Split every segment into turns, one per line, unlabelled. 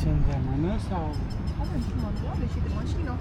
Sunt de mână sau?
Avem și manuale și de mașină.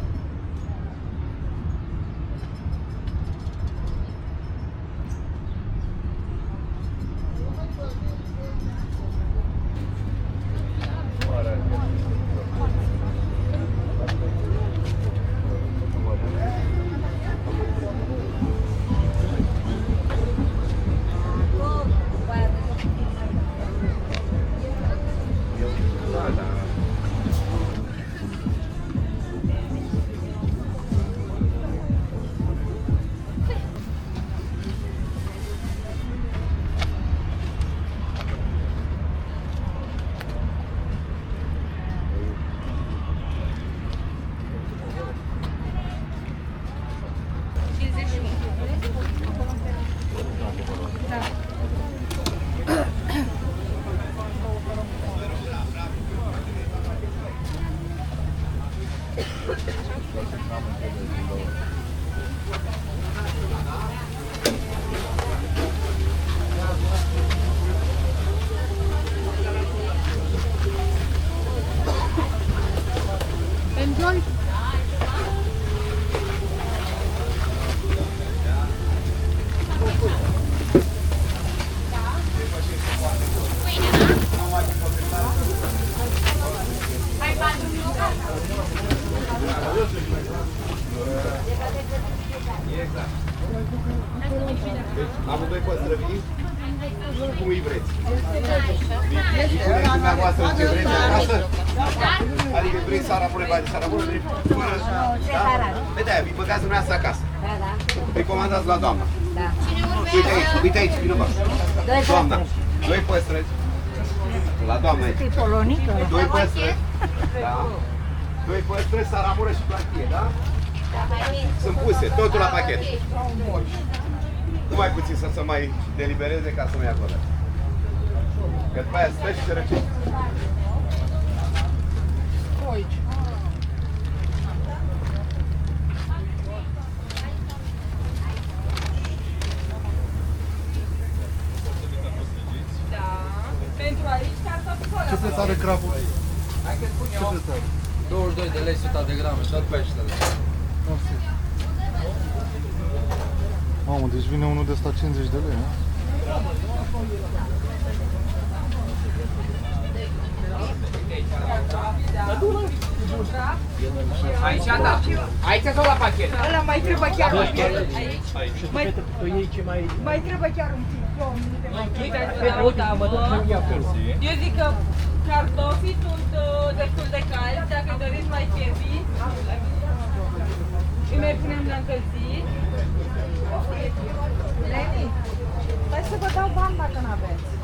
Enjoy!
Amândoi păstrăvii, cum îi vreți? Îi puneți dumneavoastră ce vreți acasă? Adică vreți sarabule, bani sarabule, fără... Pe de-aia, vi băgați dumneavoastră acasă. Îi comandați la doamna. Uite aici, vină bă. Doamna, doi păstrăți. La doamna aici. Doi păstrăți. Da. Doi păstrăți, sarabule și plantie, da? Sunt puse, totul la pachet. Numai puțin să se mai delibereze ca să nu ia acolo. Că după aia stă și se răcește.
Aici.
Da. Pentru aici cartofi fără.
Ce preț are crapul? Ce preț are?
22 de lei 100 de grame, tot peștele.
Mamă, deci vine unul de ăsta 50 de lei, nu?
Aici, da. Aici sau la pachet?
Ăla mai trebuie chiar un pic.
Aici.
Mai trebuie chiar un pic. 2 minute mai
Eu zic că cartofii sunt destul de calzi, dacă doriți mai fierbiți, îi mai punem la încălzit.
Leni, stai să vă dau bani dacă n-aveți.